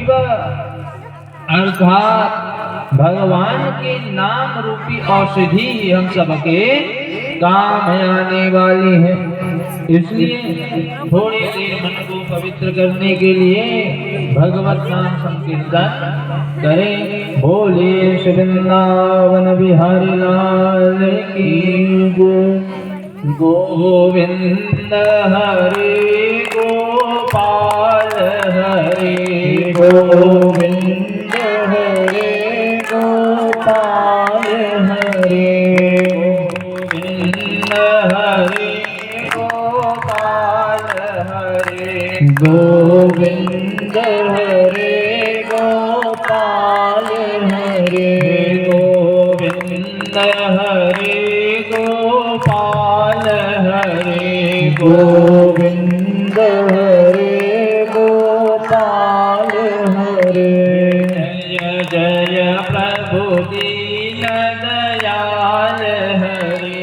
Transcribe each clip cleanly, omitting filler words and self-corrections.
शिव अर्थात भगवान के नाम रूपी औषधि हम सबके काम में आने वाली है। इसलिए थोड़ी देर मन को पवित्र करने के लिए भगवत नाम संकीर्तन करें। बोले श्री वृंदावन बिहारी लाल की जय। गोविंद हरे गोपाल हरे गोविंद हरे गोपाल हरे गोविंद हरे गोपाल हरे गोविंद हरे गोपाल हरे गोविंद हरे गोपाल हरे गोविंद हरे गोपाल हरे। जय जय प्रभु दीन दयाल हरे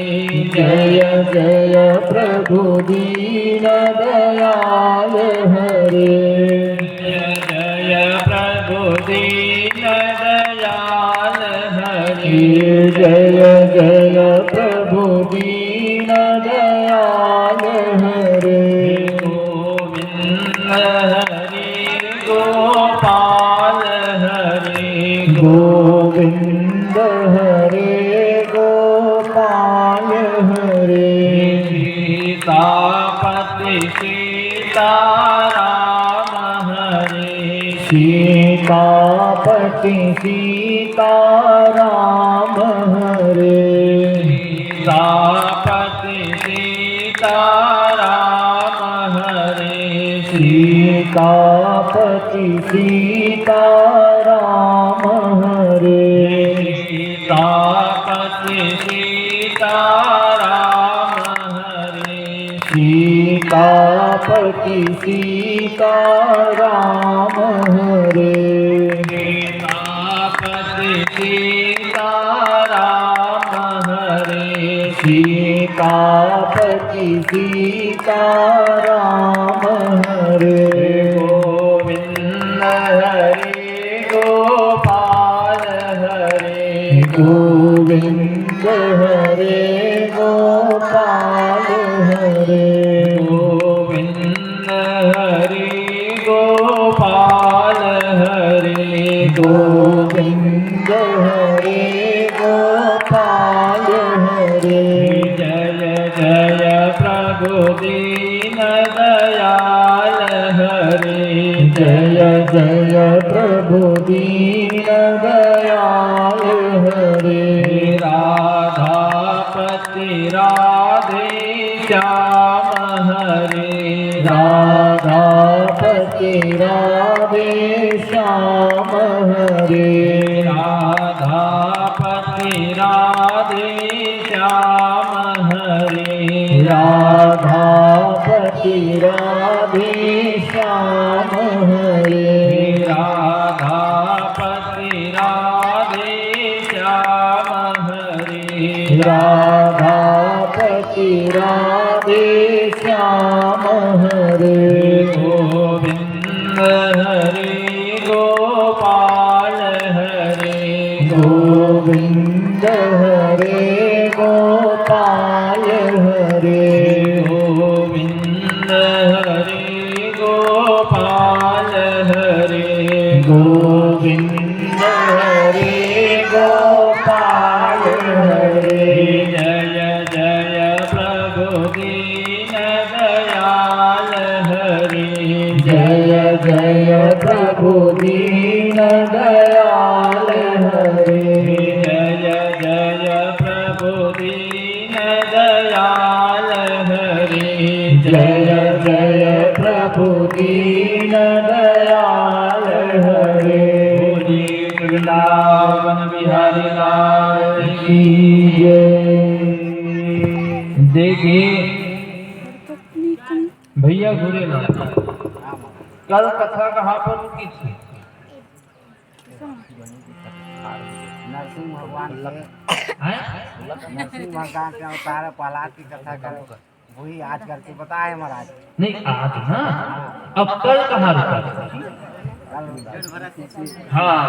जय जय प्रभु दीन दयाल हरे जय जय प्रभु दीन दयाल हरे जय जय प्रभु दीन दयाल हरे गोविंद हरे गोपाल हरे गोविंद हरे गोपाल हरे। सीतापति सीताराम हरे सीतापति सीताराम हरे सीतापति सीताराम हरे सीतापति सीताराम हरे सीतापति सीताराम हरे सीतापति सीताराम हरे सीतापति सीताराम हरे सीतापति सीताराम हरे गोविंद हरे गोपाल हरे गोविंद हरे गोपाल हरे गोविंद हरे गोपाल हरे गोविंद हरे गोपाल हरे। जय जय प्रभु दीन दयाल हरे जय जय प्रभु दीन दयाल हरे राधापति राधे श्याम हरे राधापति राधे श्याम हरे राधापति राधे श्याम हरे राधापति राधे श्याम हरे राधापति राधे श्याम हरे राधापति राधे श्याम हरे गोविंद हरे गोपाल हरे गोविंद हरे गोपाल हरे गोविंद हरे गोपाल हरे गोविंद हरे गोपाल हरे। जय जय प्रभु दीन दयाल हरे जय जय प्रभु दीन दयाल हरे जय जय प्रभु दीन दयाल हरे जय जय प्रभु दीन दयाल हरे। वृंदावन बिहारी लाल की जय। देखिए भैया घूरे ना कल कथा कहाँ पर रुकी थी? नरसिंह भगवान के अवतार प्रहलाद की कथा करो वही आज करके बताए महाराज। नहीं आज ना, अब कल कहाँ रुका था? हाँ,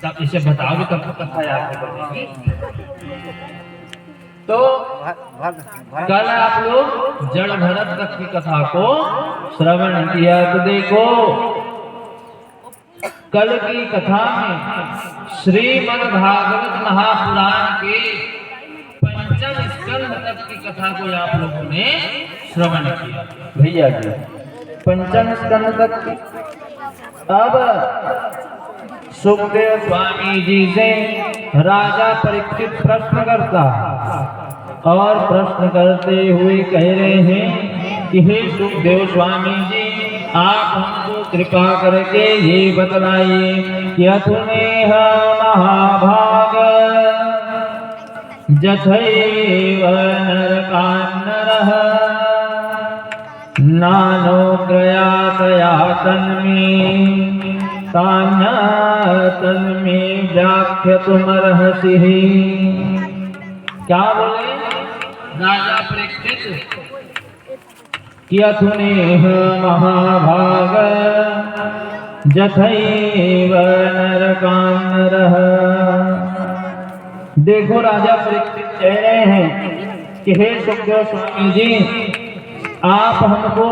तब इसे बताओगे तब तो कथा याद बनेगी। तो कल आप लोग जड़ भरत तक की कथा को श्रवण किया। तो देखो कल की कथा में श्रीमद् भागवत महापुराण के पंचम स्कंध तक की कथा को आप लोगों ने श्रवण किया। भैया जी पंचम स्कंध तक की। अब सुखदेव स्वामी जी से राजा परीक्षित प्रश्न करता और प्रश्न करते हुए कह रहे हैं कि हे सुखदेव स्वामी जी, आप हमको कृपा करके ये बतलाइए कि अथुनेह महाभाग जथैव नरकान्नरः नानोग्रयातया तन्मे तान्यातन्मे व्याख्यातुमर्हसि। क्या बोले राजा परीक्षित कि अथुनेह महाभाग जथैव नरकान्नरः। देखो राजा परीक्षित कह रहे हैं कि हे सुखदेव स्वामी जी, आप हमको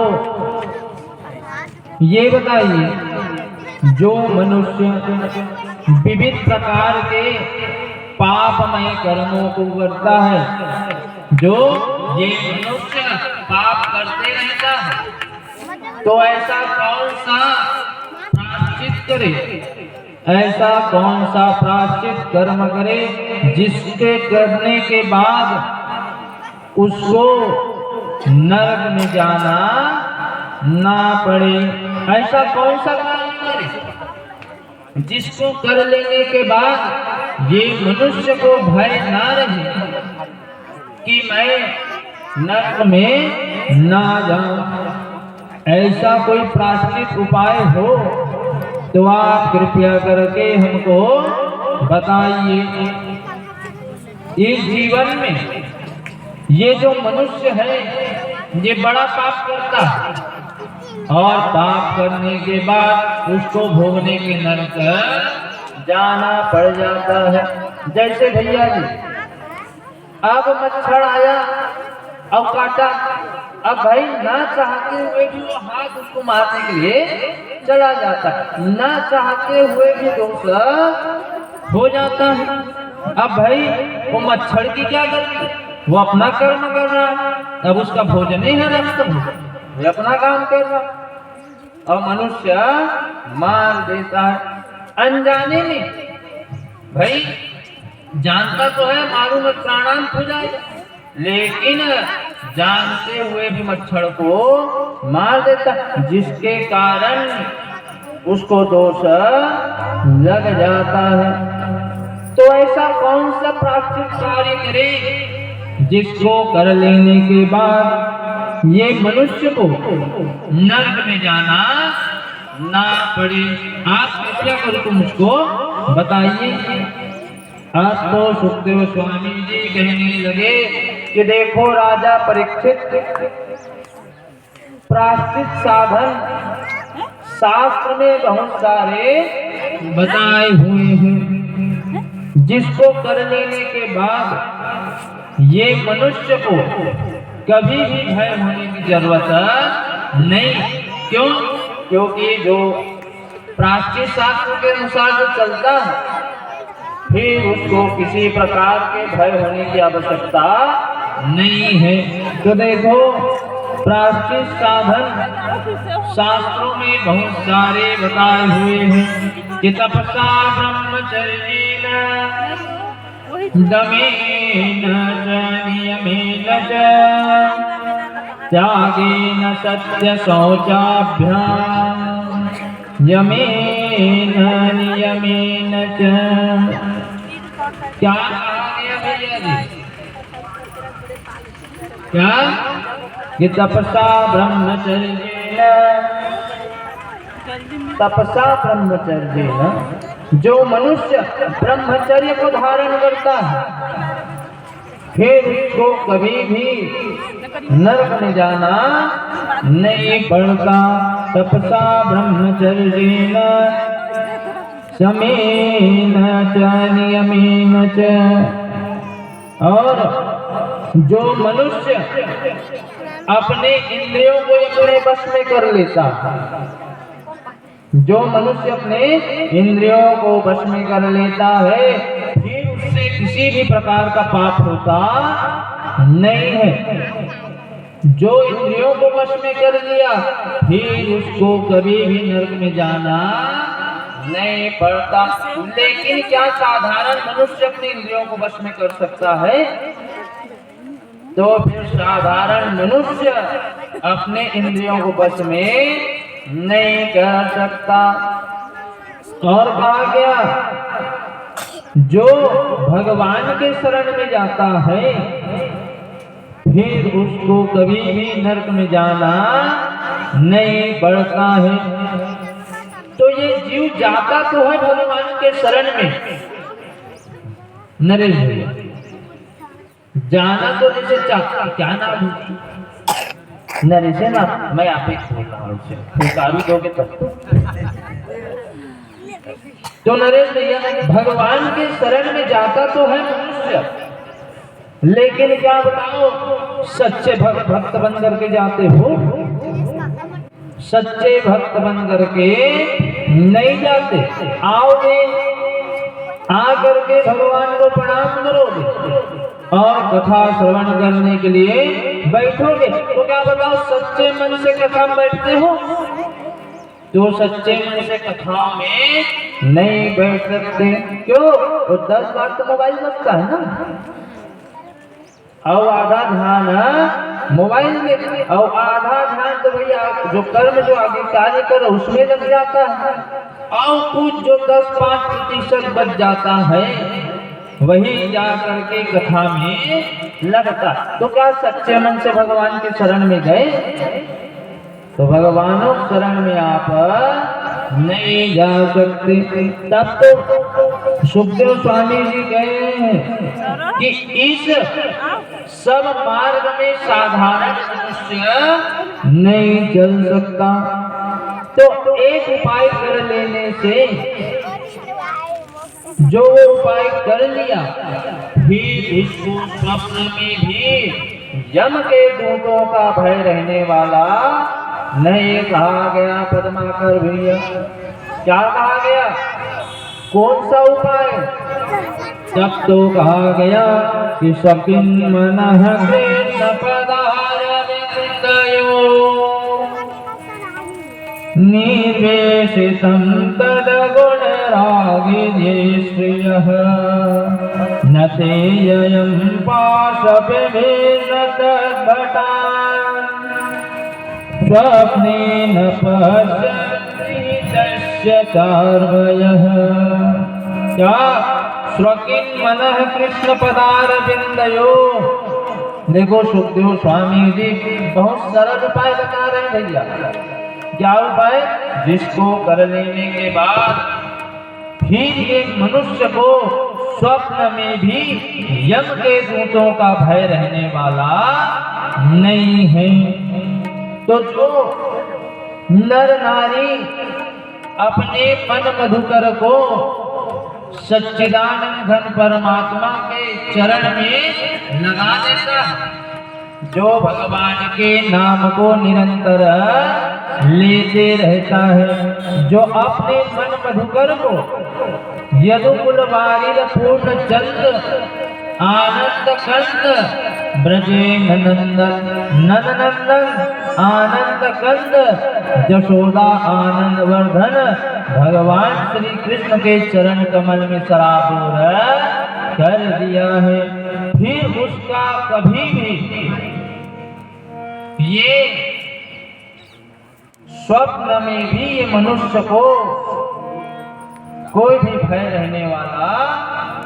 ये बताइए जो मनुष्य विविध प्रकार के पापमय कर्मों को करता है, जो ये मनुष्य पाप करते रहता है, तो ऐसा कौन सा प्रायश्चित करे, ऐसा कौन सा प्रायश्चित कर्म करे जिसके करने के बाद उसको नरक में जाना ना पड़े। ऐसा कौन सा काम करे जिसको कर लेने के बाद ये मनुष्य को भय ना रहे कि मैं नरक में ना जाऊं। ऐसा कोई प्रायश्चित उपाय हो तो आप कृपया करके हमको बताइए। इस जीवन में ये जो मनुष्य है ये बड़ा पाप करता है और पाप करने के बाद उसको भोगने के नरक जाना पड़ जाता है। जैसे भैया जी अब मच्छर आया, अब काटा, अब भाई ना चाहते हुए भी वो हाथ उसको मारने के लिए चला जाता है, ना चाहते हुए भी दोष हो जाता है। अब भाई वो मच्छर की क्या गलती, वो अपना कर्म कर रहा है, अब उसका भोजन ही है रक्त, वो अपना काम कर रहा है और मनुष्य मार देता है अनजाने में। भाई जानता तो है मारू मत प्राणांत हो जाएगा, लेकिन जानते हुए भी मच्छर को मार देता, जिसके कारण उसको दोष लग जाता है। तो ऐसा कौन सा प्रायश्चित कार्य करे जिसको कर लेने के बाद ये मनुष्य को नरक में जाना ना पड़े। आप कृपया करके मुझको बताइए। आज तो सुखदेव स्वामी जी कहने लगे कि देखो राजा परीक्षित, प्रायश्चित साधन शास्त्र में बहुत सारे बताए हुए हैं, जिसको कर लेने के बाद ये मनुष्य को कभी भी भय होने की जरूरत नहीं। क्यों? क्योंकि जो प्राचीन शास्त्र के अनुसार जो चलता है फिर उसको किसी प्रकार के भय होने की आवश्यकता नहीं है। तो देखो प्राचीन साधन शास्त्रों में बहुत सारे बताए हुए हैं कि तपसा ब्रह्मचर्येण दमेन नियमेन च त्यागेन सत्य शौचाभ्याम यमेन नियमेन च। क्या कहा गया भैया जी? क्या कि तपसा ब्रह्मचर्येण, तपसा ब्रह्मचर्येण, जो मनुष्य ब्रह्मचर्य को धारण करता है फिर उसको कभी भी नरक में जाना नहीं पड़ता। तपसा ब्रह्मचर्येण शमेन च नियमेन च। और जो मनुष्य अपने इंद्रियों को अपने वश में कर लेता, जो मनुष्य अपने इंद्रियों को वश में कर लेता है, फिर उससे किसी भी प्रकार का पाप होता नहीं है। जो इंद्रियों को वश में कर लिया, फिर उसको कभी भी नरक में जाना नहीं पड़ता। लेकिन क्या साधारण मनुष्य अपने इंद्रियों को वश में कर सकता है? तो फिर साधारण मनुष्य अपने इंद्रियों को वश में नहीं कर सकता। और कहा गया, जो भगवान के शरण में जाता है, फिर उसको कभी भी नरक में जाना नहीं पड़ता है। तो ये जीव जाता तो है भगवान के शरण में, नरेश भैया, जाना तो जैसे चाहता, क्या नाम नरेश है ना, मैं आप ही बोल रहा हूँ, पुकारू दोगे तब। तो नरेश भैया, भगवान के शरण में जाता तो है मनुष्य, लेकिन क्या बताओ, सच्चे भक्त बन करके जाते हो? सच्चे भक्त बन करके नहीं जाते। आओगे, आ करके भगवान को प्रणाम करोगे और कथा श्रवण करने के लिए बैठोगे, तो क्या बताओ, सच्चे मन से कथा में बैठते हो? तो सच्चे मन से कथा में नहीं बैठ सकते। क्यों? वो 10 बार तो मोबाइल बजता है ना, और आधा ध्यान मोबाइल में, और आधा ध्यान तो भैया जो कर्म जो आगे कार्य करो उसमें लग जाता है, और कुछ जो 10-5% बच जाता है वही जा करके कथा में लगता। तो क्या सच्चे मन से भगवान के शरण में गए? तो भगवानों शरण में आप नहीं जा सकते। तब तो सुखदेव स्वामी जी कहे हैं कि इस सब मार्ग में साधारण मनुष्य नहीं चल सकता। तो एक उपाय कर लेने से, जो वो उपाय कर लिया, फिर उसको स्वप्न में भी यम के दूतों का भय रहने वाला नहीं कहा गया। पद्माकर भैया, क्या कहा गया? कौन सा उपाय? तब तो कहा गया कि सकिन मनः कृष्ण पदारविन्दयो निवेशितं तद्गुणरागिनी श्रियः न तेयं पाशविभिन्न तद्भटान् स्वप्नेन पश्यन्ति तस्य चार्वयः। क्या? स्वकिन मनः कृष्ण पदारविन्दयो। देखो सुखदेव स्वामी जी बहुत सरल उपाय बता रहे हैं भैया। क्या उपाय? जिसको कर लेने के बाद फिर एक मनुष्य को स्वप्न में भी यम के दूतों का भय रहने वाला नहीं है। तो जो नर नारी अपने मन मधुकर को सच्चिदानंद घन परमात्मा के चरण में लगा देता है, जो भगवान के नाम को निरंतर लेते रहता है, जो अपने मन मधुकर को यदुकुल वारिद पूर्ण चंद आनंद कंद ब्रजे नंदन नंदन आनंद कंद यशोदा आनंद वर्धन भगवान श्री कृष्ण के चरण कमल में सराबोर कर दिया है, फिर उसका कभी भी ये स्वप्न में भी ये मनुष्य को कोई भी भय रहने वाला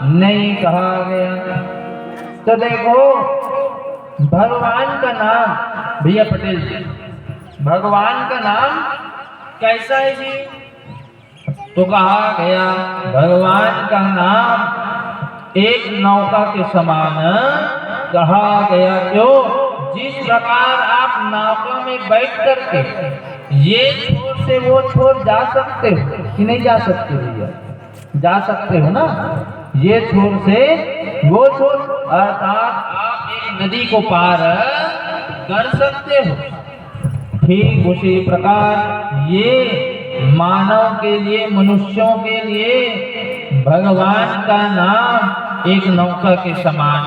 नहीं कहा गया। तो देखो भगवान का नाम, भैया पटेल जी, भगवान का नाम कैसा है जी? तो कहा गया भगवान का नाम एक नौका के समान कहा गया क्यों, जिस प्रकार आप नौका में बैठ करके ये छोर से वो छोर जा सकते हो कि नहीं जा सकते भैया, जा सकते हो ना, ये छोर से वो छोर, अर्थात आप एक नदी को पार कर सकते हो। ठीक उसी प्रकार ये मानव के लिए, मनुष्यों के लिए भगवान का नाम एक नौका के समान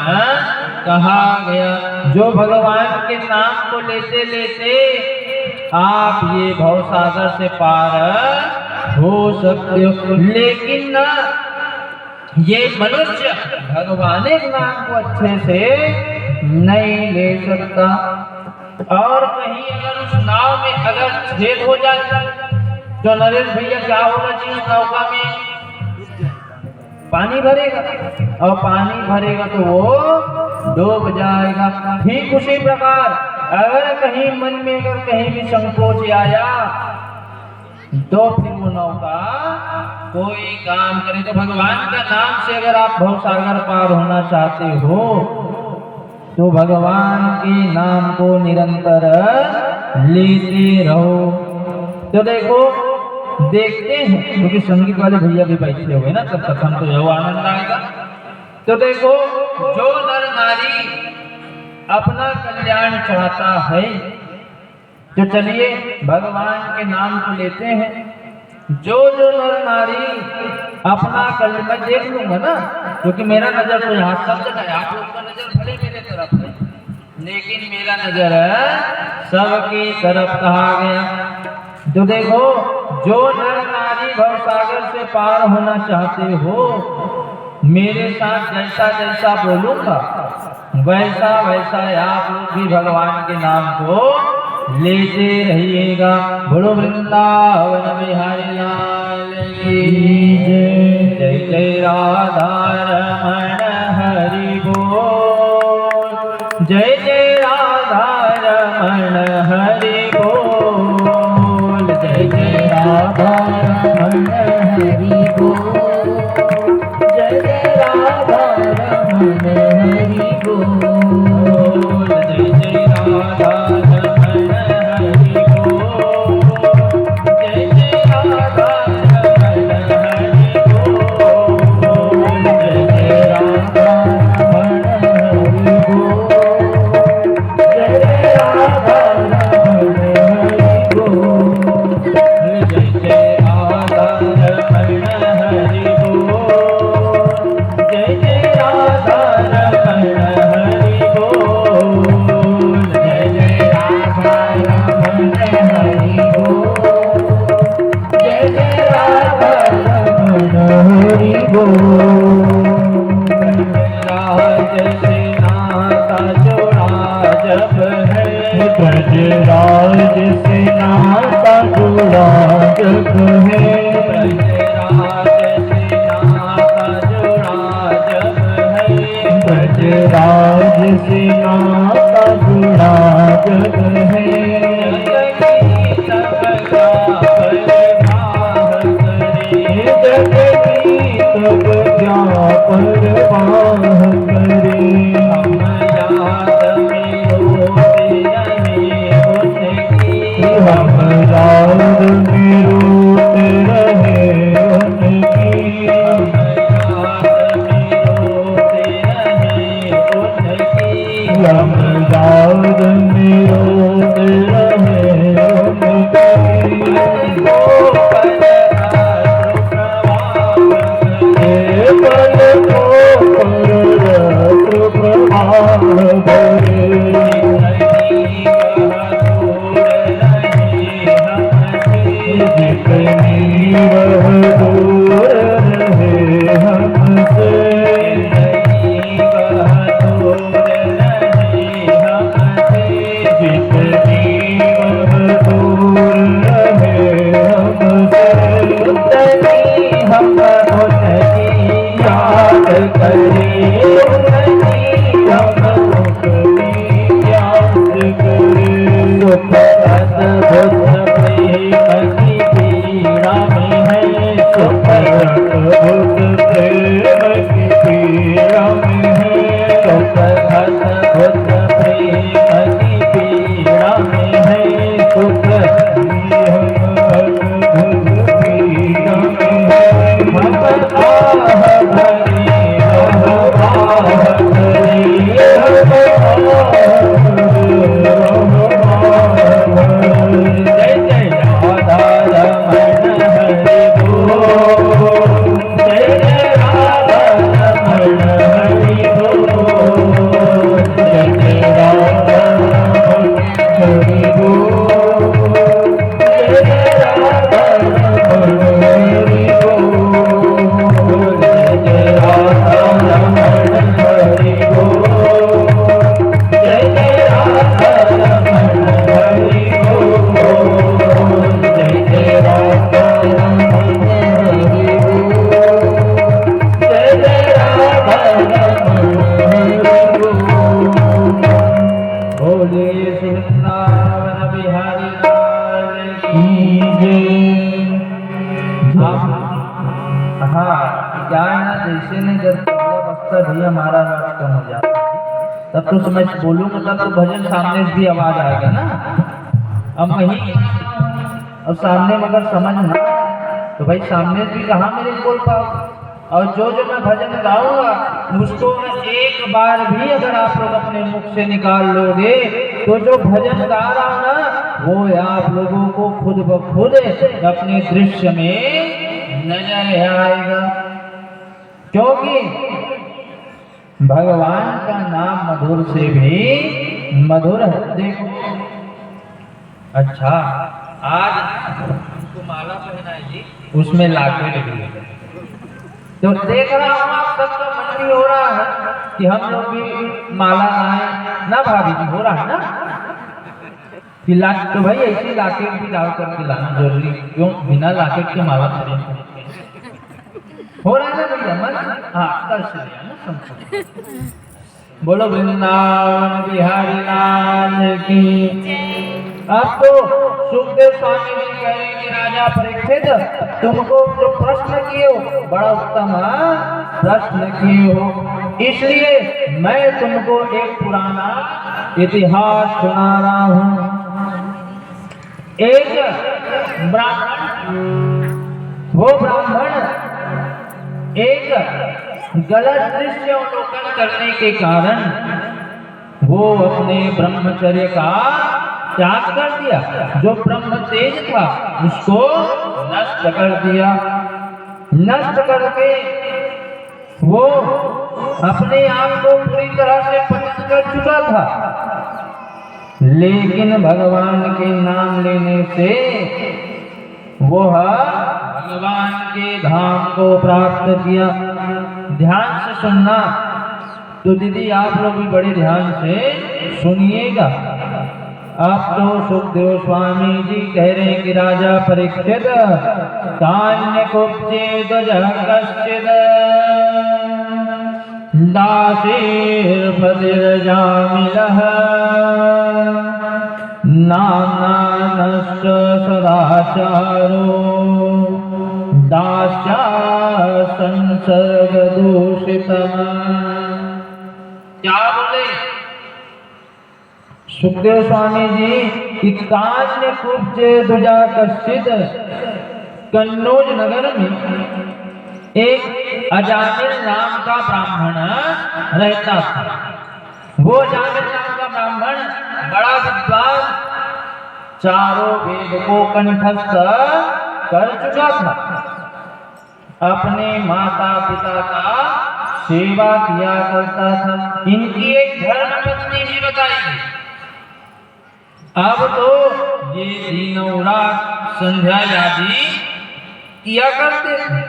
कहा गया। जो भगवान के नाम को लेते लेते आप ये भवसागर से पार हो सकते हो, लेकिन ना ये मनुष्य भगवान के नाम को अच्छे से नहीं ले सकता। और कहीं अगर उस नाव में अगर छेद हो जाए तो नरेश भैया क्या होना चाहिए, नौका में पानी भरेगा, और पानी भरेगा तो वो डूब जाएगा। ठीक उसी प्रकार अगर कहीं मन में अगर कहीं भी संकोच आया तो फिर वो नौका कोई काम करे। तो भगवान का नाम से अगर आप भवसागर पार होना चाहते हो तो भगवान के नाम को निरंतर लेते रहो। तो देखो, देखते हैं क्योंकि संगीत वाले भैया भी बैठे हुए ना, तब कथन तो जो आनंद आएगा। तो देखो, जो नर नारी अपना कल्याण चाहता है तो चलिए भगवान के नाम को लेते हैं। जो नर नारी अपना कल्याण, मैं देख लूंगा ना, क्योंकि मेरा नजर तो यहाँ सब जगह है, आप लोग का नजर भले मेरे तरफ है लेकिन मेरा नजर सबकी तरफ कहा गया। तो देखो, जो नर नारी भवसागर से पार होना चाहते हो, मेरे साथ जैसा जैसा बोलूंगा वैसा वैसा आप लोग भी भगवान के नाम को लेते रहिएगा। बोलो वृंदावन बिहारी लाल की जय। जय जय राधा रमण हरि बोल, जय जय राधा रमण हरि बोल, जय जय राधा रमण हरि बोल, जय जय राधा रमण हरि बोल, जय जय राधा रमण हरि बोल, जय जय राधा रमण हरि बोल, जय जय राधा रमण हरि बोल, जय जय राधा रमण हरि बोल, जय जय राधा रमण हरि बोल, जय जय राधा रमण हरि बोल, जय जय राधा रमण हरि बोल, जय जय राधा रमण हरि बोल। जैसे नाता जोड़ा जब है, ब्रजराज से नाता जोड़ा जब है, ब्रजराज से नाता जोड़ा जब है, ब्रजराज से नाता जोड़ा जब है, जगती सबका परवाह करे, जगती सबका परवाह करे, हम याद में रोते रहे उनकी, हम याद में रोते रहे उनकी, हम याद में रोते रहे उनकी, हम याद में रोते रहे उनकी। पल को पर प्रभाव भरे, जितनी वह दूर रहे हमसे, जितनी वह दूर रहे हमसे, उतनी हम उनकी याद करें, उतनी हम उनकी याद करें। सुख अद्भुत प्रेम की पीड़ा में है, सुख अद्भुत प्रेम की पीड़ा में है, सुख हाँ क्या है ना, जैसे नहीं जब बस्ता भी हमारा रात कम हो जाता है तब तो समझ बोलूँगा, तब तो भजन सामने से भी आवाज आएगा ना। अब वही अब सामने मगर समझ ना तो भाई सामने से भी कहाँ मेरे बोल पाओ। और जो जो मैं भजन गाऊंगा उसको मैं एक बार भी अगर आप लोग अपने मुख से निकाल लोगे तो जो भजन गा रहा हूं ना वो आप लोगों को खुद ब खुद अपने दृश्य में नजर आएगा, क्योंकि भगवान का नाम मधुर से भी मधुर है। देखो अच्छा आज उसको माला पहनाई जी, उसमें लाके लगी तो देख रहा हूँ आप सबका मन भी हो रहा है कि हम लोग भी माला लाए ना, भाभी जी हो रहा है ना कि तो भाई ऐसी लाकेट भी डाल करके लाना जरूरी, क्यों बिना लाकेट के माला करें हो रहा है ना भैया मन। हाँ कर से ना संपूर्ण बोलो वृंदावन बिहारी लाल की। अब तो सुखदेव स्वामी जी कह रहे हैं कि राजा परीक्षित तुमको जो प्रश्न किए हो बड़ा उत्तम प्रश्न किए हो, इसलिए मैं तुमको एक पुराना इतिहास सुना रहा हूँ। एक ब्राह्मण, वो ब्राह्मण एक गलत दृश्य अवलोकन करने के कारण वो अपने ब्रह्मचर्य का त्याग कर दिया, जो ब्रह्म तेज था उसको नष्ट कर दिया। नष्ट करके वो अपने आप को पूरी तरह से पतन कर चुका था, लेकिन भगवान के नाम लेने से वो भगवान के धाम को प्राप्त किया। ध्यान से सुनना तो दीदी आप लोग भी बड़े ध्यान से सुनिएगा। अब तो सुखदेव स्वामी जी कह रहे हैं कि राजा परीक्षित कान्य कुब्जेद कश्चिद दासीर्पतिर्जामिलः नाम्ना नष्ट सदाचारो दास्या संसर्ग दूषितः। क्या बोले सुखदेव स्वामी जी कि कान्य कुब्जे दुजा कश्चित, कन्नौज नगर में एक अजामिल नाम का ब्राह्मण रहता था। वो अजामिल नाम का ब्राह्मण बड़ा विद्वान, चारों वेद को कंठस्थ कर चुका था, अपने माता पिता का सेवा किया करता था। इनकी एक धर्म पत्नी भी बताई। अब तो ये दिनों रात संध्या आदि किया करते थे,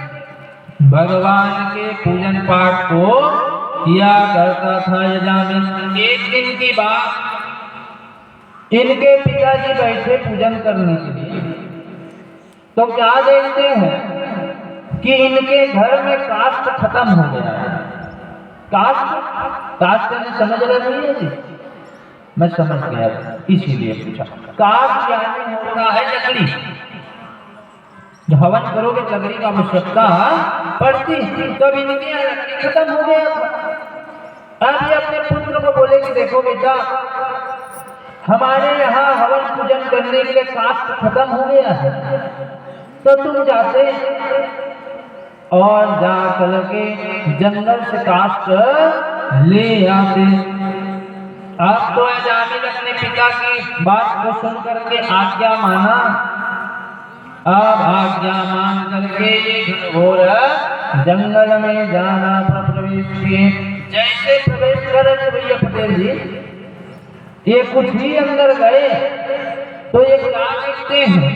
भगवान के पूजन पाठ को किया करता था यजामिल। एक दिन की बात, इनके पिताजी बैठे पूजन करने के लिए, तो क्या देखते हैं कि इनके घर में कास्ट खत्म हो गया है। कास्ट समझ रहे हैं जी? मैं समझ गया इसीलिए पूछा। काष्ठ यानी होता है लकड़ी, जो हवन करोगे लकड़ी का आवश्यकता पड़ती, तब इनके यहाँ लकड़ी खत्म हो गया था। अब ये अपने पुत्र को बोले कि देखो बेटा हमारे यहाँ हवन पूजन करने के लिए काष्ठ खत्म हो गया है, तो तुम जाते और जा करके जंगल से काष्ठ ले आते। अब तो अजामिल अपने पिता की बात को सुन करके आज्ञा माना। अब आज्ञा मान करके ये घोर जंगल में जाना प्रवेश किए। जैसे प्रवेश करे भैया पटेल जी, ये कुछ ही अंदर गए तो ये क्या देखते हैं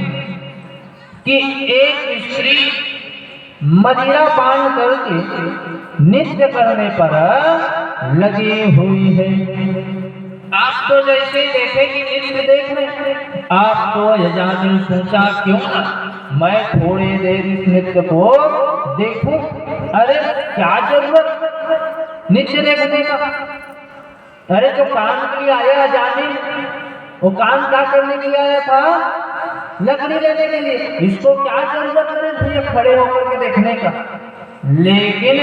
कि एक स्त्री मदिरा पान करके नित्य करने पर लगी हुई है। आप तो जैसे देखे कि नित्य देख रहे, आप तो यजामिल सोचा क्यों ना मैं थोड़ी देर इस नृत्य को देखूं। अरे क्या जरूरत नित्य देखने का? अरे जो काम के लिए आया यजामिल, वो काम क्या करने के लिए आया था? लकड़ी लेने के लिए, इसको क्या जरूरत है भैया खड़े होकर के देखने का। लेकिन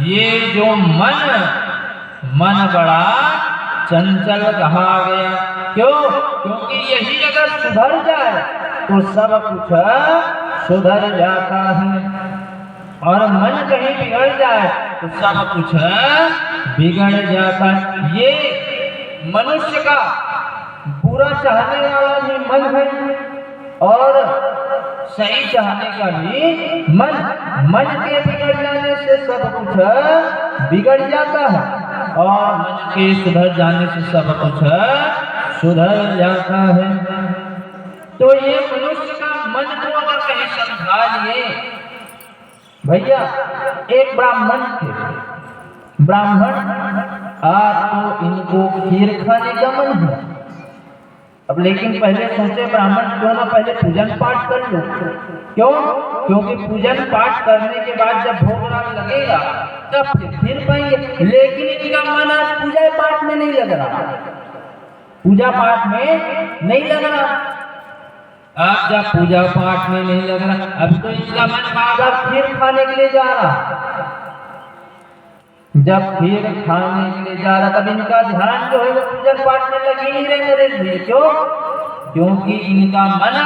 ये जो मन बड़ा चंचल कहा गया। क्यों? क्योंकि यही अगर सुधर जाए तो सब कुछ सुधर जाता है, और मन कहीं बिगड़ जाए तो सब कुछ बिगड़ जाता है। ये मनुष्य का बुरा चाहने वाला भी मन है और सही चाहने का भी मन के बिगड़ जाने से सब कुछ बिगड़ जाता है, और मन के सुधर जाने से सब कुछ सुधर जाता है। तो ये मनुष्य का मन को अगर कहीं समझा लिए भैया, एक ब्राह्मण थे, ब्राह्मण आज तो इनको खीर खाने का मन है। अब लेकिन पहले सोचे ब्राह्मण क्यों ना पहले पूजन पाठ कर लो। क्यों? क्योंकि पूजन पाठ करने के बाद जब भोग राग लगेगा तब फिर पाएंगे। लेकिन इनका मन आज पूजा पाठ में नहीं लग रहा, पूजा पाठ में नहीं लग रहा। अब जब पूजा पाठ में नहीं लग रहा, अब तो इनका मन बार-बार खीर खाने के लिए जा रहा। जब खीर खाने के लिए जा रहा तब इनका ध्यान जो है वो पूजन पाठ में लगी नहीं रहे। क्यों? क्योंकि इनका मन